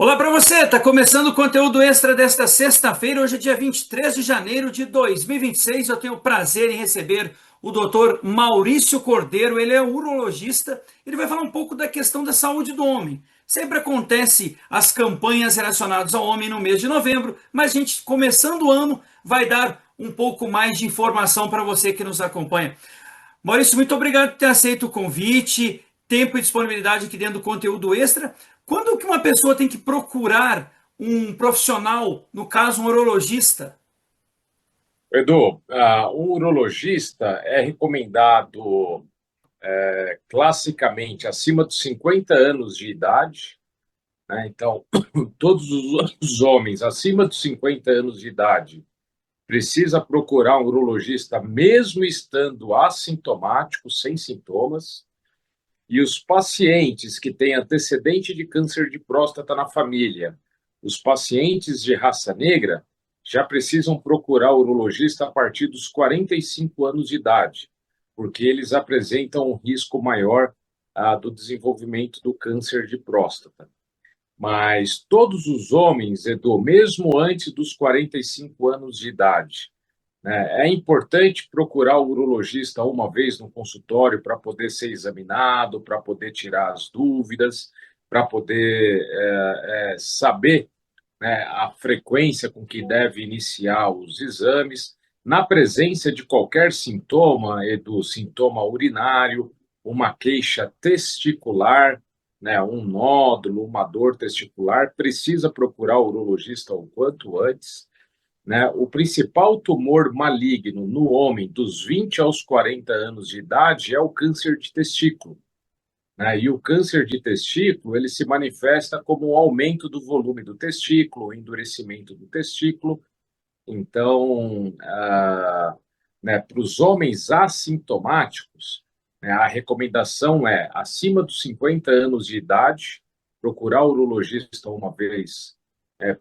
Olá para você, está começando o conteúdo extra desta sexta-feira, hoje é dia 23 de janeiro de 2026. Eu tenho o prazer em receber o doutor Maurício Cordeiro, ele é urologista, ele vai falar um pouco da questão da saúde do homem. Sempre acontece as campanhas relacionadas ao homem no mês de novembro, mas a gente, começando o ano, vai dar um pouco mais de informação para você que nos acompanha. Maurício, muito obrigado por ter aceito o convite, tempo e disponibilidade aqui dentro do conteúdo extra. Quando que uma pessoa tem que procurar um profissional, no caso um urologista? Edu, um urologista é recomendado classicamente acima dos 50 anos de idade, né? Então, todos os homens acima dos 50 anos de idade precisa procurar um urologista mesmo estando assintomático, sem sintomas, e os pacientes que têm antecedente de câncer de próstata na família, os pacientes de raça negra, já precisam procurar o urologista a partir dos 45 anos de idade, porque eles apresentam um risco maior do desenvolvimento do câncer de próstata. Mas todos os homens, Edu, mesmo antes dos 45 anos de idade, né, é importante procurar o urologista uma vez no consultório para poder ser examinado, para poder tirar as dúvidas, para poder saber, né, a frequência com que deve iniciar os exames, na presença de qualquer sintoma, Edu, sintoma urinário, uma queixa testicular, né, um nódulo, uma dor testicular, precisa procurar o urologista o quanto antes, né? O principal tumor maligno no homem dos 20 aos 40 anos de idade é o câncer de testículo, né? E o câncer de testículo, ele se manifesta como um aumento do volume do testículo, endurecimento do testículo. Então, né, para os homens assintomáticos, né, a recomendação é, acima dos 50 anos de idade, procurar o urologista uma vez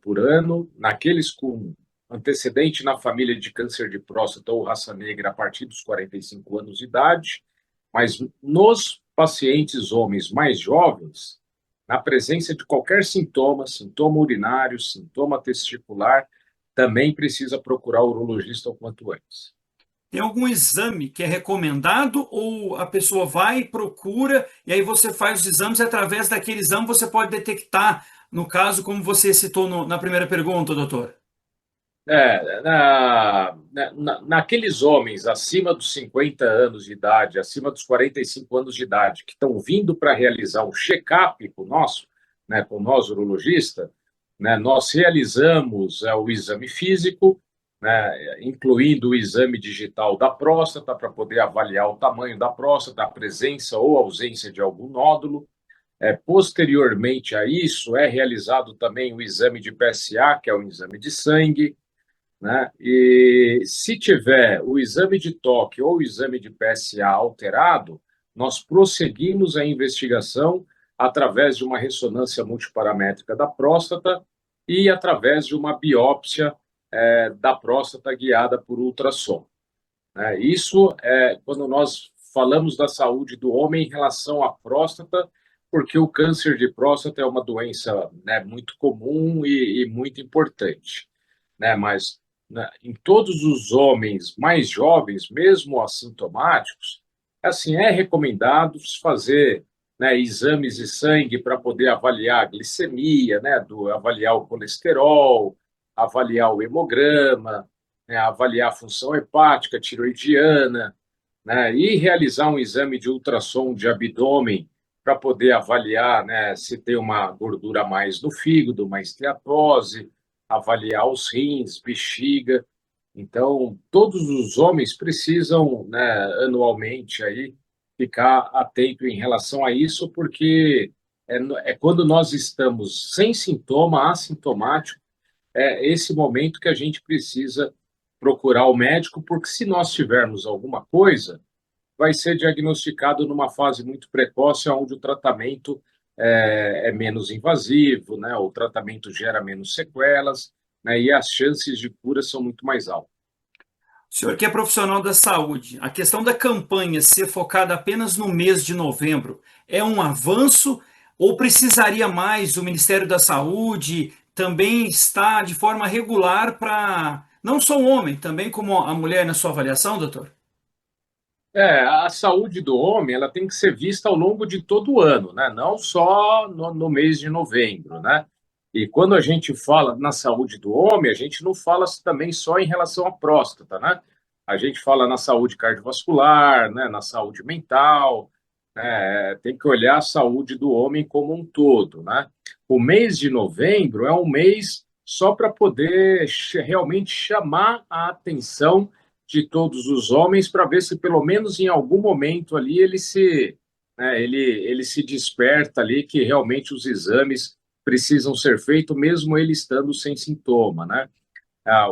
por ano. Naqueles com antecedente na família de câncer de próstata ou raça negra a partir dos 45 anos de idade, mas nos pacientes homens mais jovens, na presença de qualquer sintoma, sintoma urinário, sintoma testicular, também precisa procurar o urologista o quanto antes. Tem algum exame que é recomendado ou a pessoa vai e procura e aí você faz os exames e através daquele exame você pode detectar, no caso, como você citou na primeira pergunta, doutor? Naqueles homens acima dos 50 anos de idade, acima dos 45 anos de idade, que estão vindo para realizar um check-up com nosso, né, com nós urologista, né, nós realizamos o exame físico, né, incluindo o exame digital da próstata, para poder avaliar o tamanho da próstata, a presença ou ausência de algum nódulo. Posteriormente a isso, é realizado também o exame de PSA, que é o exame de sangue, né? E se tiver o exame de toque ou o exame de PSA alterado, nós prosseguimos a investigação através de uma ressonância multiparamétrica da próstata e através de uma biópsia da próstata guiada por ultrassom, né? Isso é quando nós falamos da saúde do homem em relação à próstata, porque o câncer de próstata é uma doença, né, muito comum e muito importante, né? Mas, né, em todos os homens mais jovens, mesmo assintomáticos, assim, é recomendado fazer, né, exames de sangue para poder avaliar a glicemia, né, avaliar o colesterol, avaliar o hemograma, né, avaliar a função hepática, tiroidiana, né, e realizar um exame de ultrassom de abdômen para poder avaliar, né, se tem uma gordura a mais no fígado, uma esteatose, avaliar os rins, bexiga. Então, todos os homens precisam, né, anualmente aí ficar atento em relação a isso, porque é quando nós estamos sem sintoma, assintomático, é esse momento que a gente precisa procurar o médico, porque se nós tivermos alguma coisa, vai ser diagnosticado numa fase muito precoce, onde o tratamento é menos invasivo, né? O tratamento gera menos sequelas, né? E as chances de cura são muito mais altas. O senhor que é profissional da saúde, a questão da campanha ser focada apenas no mês de novembro é um avanço? Ou precisaria mais o Ministério da Saúde também estar de forma regular para não só o homem, também como a mulher na sua avaliação, doutor? A saúde do homem ela tem que ser vista ao longo de todo o ano, né? Não só no mês de novembro, né? E quando a gente fala na saúde do homem, a gente não fala também só em relação à próstata, né? A gente fala na saúde cardiovascular, né? Na saúde mental, né? Tem que olhar a saúde do homem como um todo, né? O mês de novembro é um mês só para poder realmente chamar a atenção de todos os homens para ver se pelo menos em algum momento ali ele se desperta ali que realmente os exames precisam ser feitos mesmo ele estando sem sintoma, né?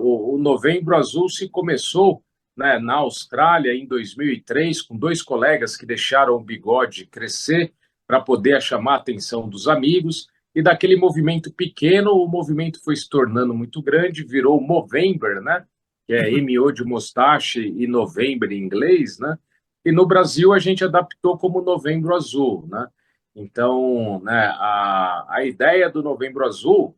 O Novembro Azul se começou, né, na Austrália em 2003 com dois colegas que deixaram o bigode crescer para poder chamar a atenção dos amigos e daquele movimento pequeno o movimento foi se tornando muito grande, virou Movember, né? Que é M.O. de Mustache e November em inglês, né? E no Brasil a gente adaptou como Novembro Azul, né? Então, né, a ideia do Novembro Azul,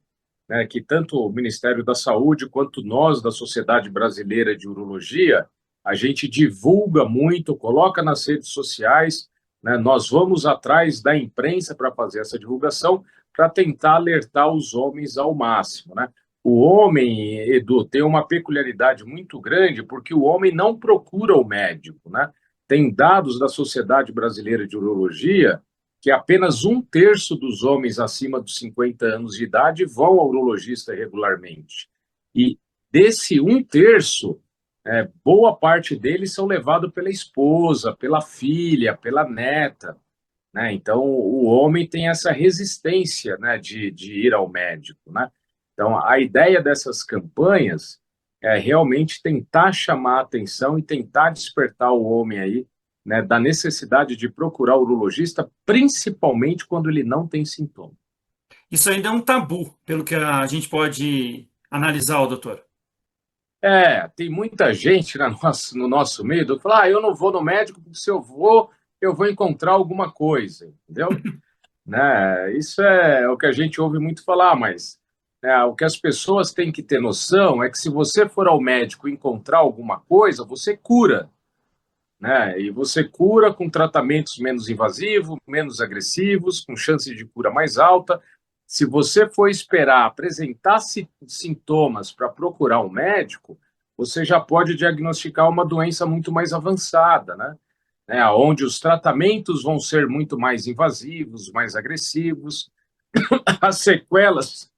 né, que tanto o Ministério da Saúde quanto nós da Sociedade Brasileira de Urologia, a gente divulga muito, coloca nas redes sociais, né, nós vamos atrás da imprensa para fazer essa divulgação, para tentar alertar os homens ao máximo, né? O homem, Edu, tem uma peculiaridade muito grande, porque o homem não procura o médico, né? Tem dados da Sociedade Brasileira de Urologia que apenas um terço dos homens acima dos 50 anos de idade vão ao urologista regularmente. E desse um terço, boa parte deles são levados pela esposa, pela filha, pela neta, né? Então, o homem tem essa resistência, né, de ir ao médico, né? Então, a ideia dessas campanhas é realmente tentar chamar a atenção e tentar despertar o homem aí, né, da necessidade de procurar o urologista, principalmente quando ele não tem sintoma. Isso ainda é um tabu, pelo que a gente pode analisar, doutor. Tem muita gente no nosso meio que fala, eu não vou no médico porque se eu vou encontrar alguma coisa, entendeu? Né? Isso é o que a gente ouve muito falar, mas né, o que as pessoas têm que ter noção é que se você for ao médico e encontrar alguma coisa, você cura, né? E você cura com tratamentos menos invasivos, menos agressivos, com chance de cura mais alta. Se você for esperar apresentar sintomas para procurar um médico, você já pode diagnosticar uma doença muito mais avançada, né? Onde os tratamentos vão ser muito mais invasivos, mais agressivos, as sequelas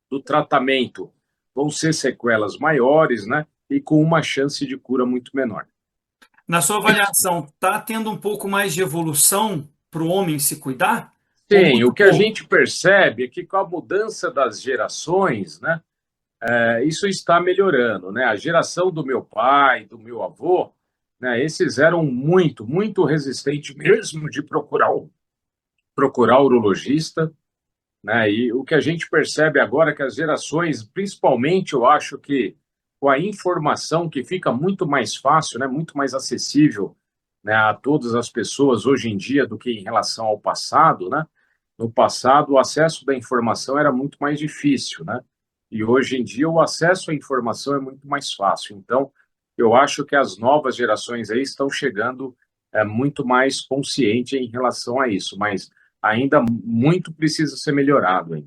do tratamento vão ser sequelas maiores, né? E com uma chance de cura muito menor. Na sua avaliação, está tendo um pouco mais de evolução para o homem se cuidar? Ou Sim, o muito que a pouco? gente percebe é que com a mudança das gerações, né, isso está melhorando, né? A geração do meu pai, do meu avô, né, esses eram muito resistentes mesmo de procurar o urologista, né? E o que a gente percebe agora é que as gerações, principalmente, eu acho que com a informação que fica muito mais fácil, né, muito mais acessível, né, a todas as pessoas hoje em dia do que em relação ao passado, né? No passado, o acesso da informação era muito mais difícil, né? E hoje em dia o acesso à informação é muito mais fácil. Então, eu acho que as novas gerações aí estão chegando muito mais consciente em relação a isso, mas ainda muito precisa ser melhorado, hein?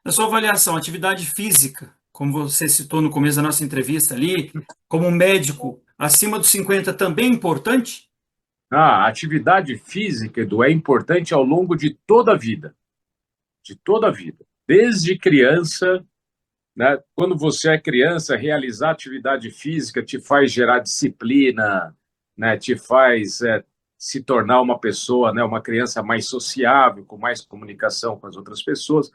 Na sua avaliação, atividade física, como você citou no começo da nossa entrevista ali, como médico acima dos 50 também é importante? A atividade física, Edu, é importante ao longo de toda a vida. Desde criança, né? Quando você é criança, realizar atividade física te faz gerar disciplina, né? Te faz se tornar uma pessoa, né? Uma criança mais sociável, com mais comunicação com as outras pessoas.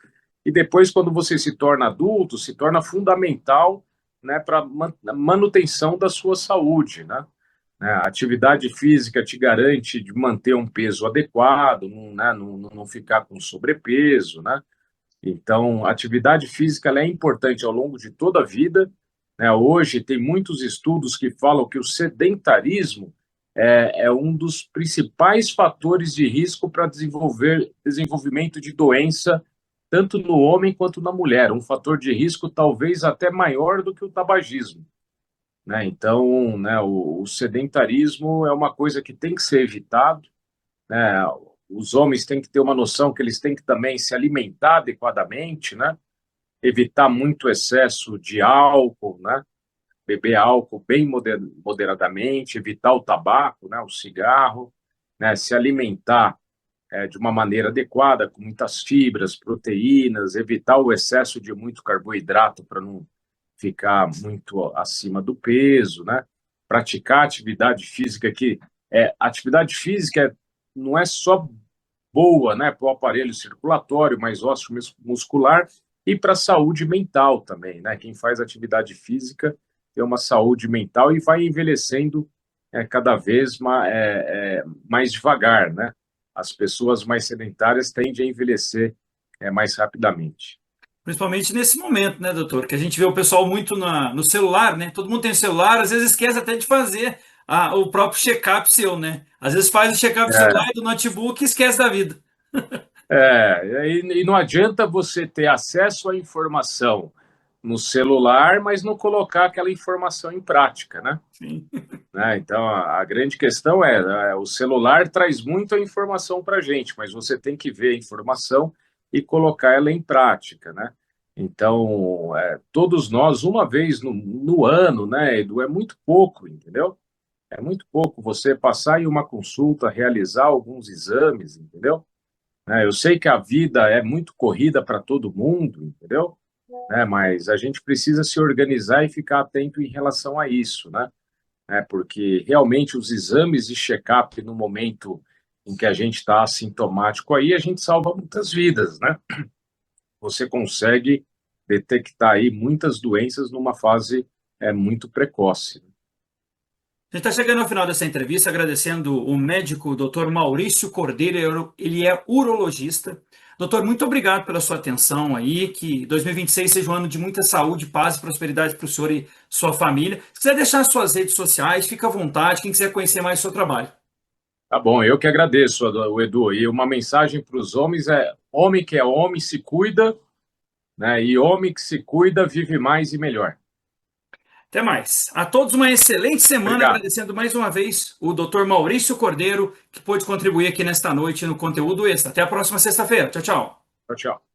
E depois, quando você se torna adulto, se torna fundamental, né? Para a manutenção da sua saúde, né? A atividade física te garante de manter um peso adequado, não, né? Não ficar com sobrepeso, né? Então, a atividade física ela é importante ao longo de toda a vida, né? Hoje tem muitos estudos que falam que o sedentarismo é um dos principais fatores de risco para desenvolvimento de doença, tanto no homem quanto na mulher. Um fator de risco talvez até maior do que o tabagismo, né? Então, né, o sedentarismo é uma coisa que tem que ser evitado, né? Os homens têm que ter uma noção que eles têm que também se alimentar adequadamente, né? Evitar muito excesso de álcool, né? Beber álcool bem moderadamente, evitar o tabaco, né? O cigarro, né? Se alimentar de uma maneira adequada, com muitas fibras, proteínas, evitar o excesso de muito carboidrato para não ficar muito acima do peso, né? Praticar atividade física que atividade física não é só boa, né, para o aparelho circulatório, mais ósseo muscular e para a saúde mental também, né? Quem faz atividade física tem uma saúde mental e vai envelhecendo cada vez mais devagar, né? As pessoas mais sedentárias tendem a envelhecer mais rapidamente. Principalmente nesse momento, né, doutor? Que a gente vê o pessoal muito no celular, né? Todo mundo tem celular, às vezes esquece até de fazer o próprio check-up seu, né? Às vezes faz o check-up do celular É, e do notebook e esquece da vida. e não adianta você ter acesso à informação no celular, mas não colocar aquela informação em prática, né? Sim. Então, a grande questão o celular traz muita informação para a gente, mas você tem que ver a informação e colocar ela em prática, né? Então, todos nós, uma vez no ano, né, Edu, é muito pouco, entendeu? É muito pouco você passar em uma consulta, realizar alguns exames, entendeu? Eu sei que a vida é muito corrida para todo mundo, entendeu? Mas a gente precisa se organizar e ficar atento em relação a isso, né? Porque realmente os exames de check-up no momento em que a gente está assintomático aí, a gente salva muitas vidas, né? Você consegue detectar aí muitas doenças numa fase muito precoce. A gente está chegando ao final dessa entrevista, agradecendo o médico Dr. Maurício Cordeiro, ele é urologista. Doutor, muito obrigado pela sua atenção aí, que 2026 seja um ano de muita saúde, paz e prosperidade para o senhor e sua família. Se quiser deixar suas redes sociais, fica à vontade, quem quiser conhecer mais o seu trabalho. Tá bom, eu que agradeço, o Edu. E uma mensagem para os homens homem que é homem se cuida, né? E homem que se cuida vive mais e melhor. Até mais. A todos uma excelente semana, Obrigado. agradecendo mais uma vez o Dr. Maurício Cordeiro, que pôde contribuir aqui nesta noite no conteúdo extra. Até a próxima sexta-feira. Tchau, tchau. Tchau, tchau.